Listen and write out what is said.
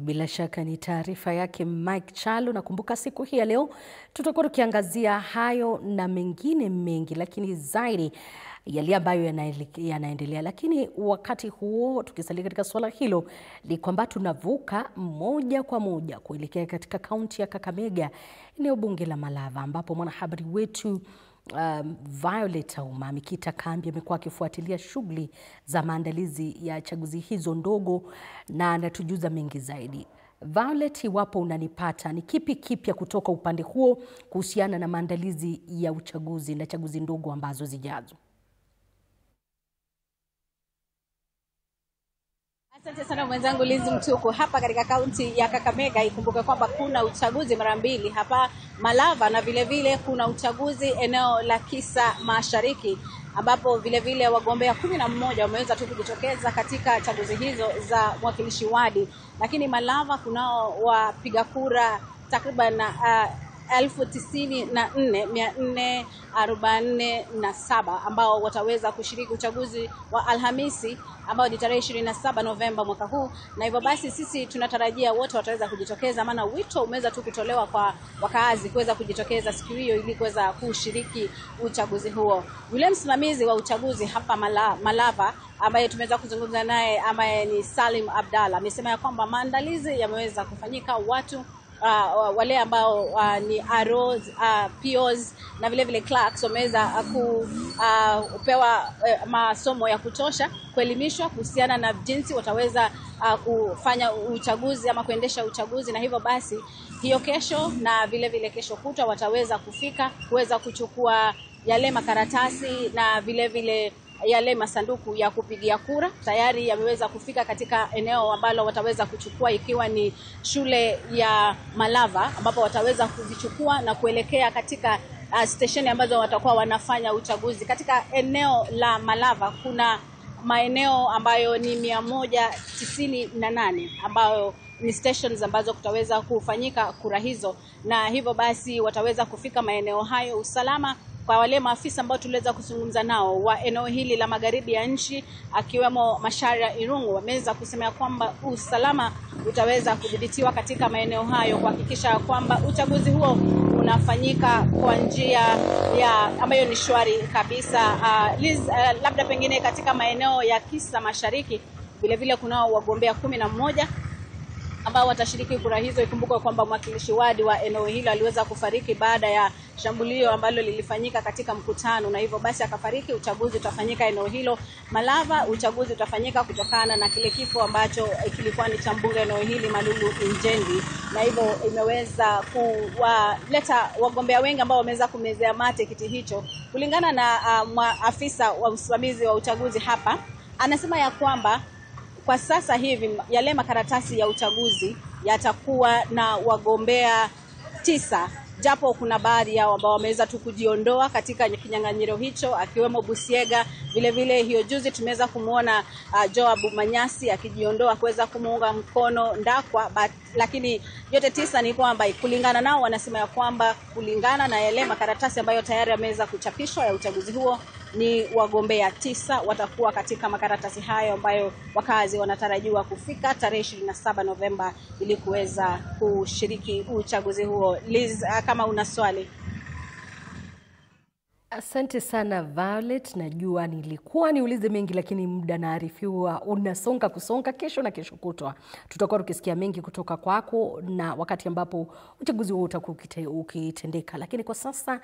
Bila shaka ni taarifa yake Mike Chalo. Nakumbuka siku hii ya leo tutakuwa tukiangazia hayo na mengine mengi, lakini zaidi yale ambayo yanaendelea. Lakini wakati huo tukisalia katika swala hilo ni kwamba tunavuka moja kwa moja kuelekea katika kaunti ya Kakamega, eneo bunge la Malava, ambapo mwanahabari wetu Violet Auma amekita kambi. Amekuwa akifuatilia shughuli za maandalizi ya chaguzi hizo ndogo na anatujuza mengi zaidi. Violet, iwapo unanipata, ni kipi kipya kutoka upande huo kuhusiana na maandalizi ya uchaguzi na chaguzi ndogo ambazo zijazo? Asante sana mwenzangu Liz Mtuku. Hapa katika kaunti ya Kakamega, ikumbuke kwamba kuna uchaguzi mara mbili hapa Malava, na vile vile kuna uchaguzi eneo la Kisa Mashariki, ambapo vile vile wagombea 11 wameweza tu kujitokeza katika chaguzi hizo za mwakilishi wadi. Lakini Malava kunao wapiga kura takriban 94,447 ambao wataweza kushiriki uchaguzi wa Alhamisi ambao ni tarehe 27 Novemba mwaka huu, na hivyo basi sisi tunatarajia wote wataweza kujitokeza, maana wito umeweza tu kutolewa kwa wakazi kuweza kujitokeza siku hiyo ili kuweza kushiriki uchaguzi huo. Yule msimamizi wa uchaguzi hapa Malava ambaye tumeweza kuzungumza naye, ambaye ni Salim Abdalla, amesema ya kwamba maandalizi yameweza kufanyika. Watu wale ambao ni ROs, POs na vile vile clerks wameweza kupewa masomo ya kutosha, kuelimishwa kuhusiana na jinsi wataweza kufanya uchaguzi ama kuendesha uchaguzi, na hivyo basi hiyo kesho na vile vile kesho kutwa wataweza kufika kuweza kuchukua yale makaratasi na vile vile yale masanduku ya kupigia kura. Tayari yameweza kufika katika eneo ambalo wataweza kuchukua, ikiwa ni shule ya Malava, ambapo wataweza kuzichukua na kuelekea katika stesheni ambazo watakuwa wanafanya uchaguzi. Katika eneo la Malava kuna maeneo ambayo ni 198 ambayo ni stations ambazo kutaweza kufanyika kura hizo, na hivyo basi wataweza kufika maeneo hayo. Usalama kwa wale maafisa ambao tuliweza kuzungumza nao wa eneo hili la magharibi ya nchi, akiwemo Macharia Irungu, wameweza kusema kwamba usalama utaweza kudhibitiwa katika maeneo hayo kuhakikisha kwamba uchaguzi huo unafanyika kwa njia ya ambayo ni shwari kabisa. Liz, labda pengine katika maeneo ya Kisa Mashariki vile vile kunao wagombea 11 ambao watashiriki kura hizo. Ikumbuka kwamba mwakilishi wadi wa eneo hilo aliweza kufariki baada ya shambulio ambalo lilifanyika katika mkutano, na hivyo basi akafariki. Uchaguzi utafanyika eneo hilo Malava. Uchaguzi utafanyika kutokana na kile kifo ambacho kilikuwa ni cha mbunge eneo hili Malulu Injendi, na hivyo imeweza kuwaleta wagombea wengi ambao wameweza kumezea mate kiti hicho. Kulingana na afisa wa usimamizi wa uchaguzi hapa, anasema ya kwamba kwa sasa hivi yale makaratasi ya uchaguzi yatakuwa na wagombea 9, japo kuna baadhi yao ambao wameweza tu kujiondoa katika kinyang'anyiro hicho, akiwemo Busiega. Vile vile hiyo juzi tumeweza kumuona Joab Manyasi akijiondoa kuweza kumuunga mkono Ndakwa, lakini yote 9 ni kwamba kulingana nao wanasema ya kwamba kulingana na yale makaratasi ambayo tayari yameweza kuchapishwa ya uchaguzi huo, ni wagombea 9 watakuwa katika makaratasi hayo ambayo wakazi wanatarajiwa kufika tarehe 27 Novemba ili kuweza kushiriki uchaguzi huo. Liz, kama una swali. Asante sana Violet. Najua nilikuwa niulize mengi, lakini muda naarifiwa unasonga kusonga. Kesho na kesho kutwa tutakuwa tukisikia mengi kutoka kwako, na wakati ambapo uchaguzi huo utakuwa ukitendeka. Lakini kwa sasa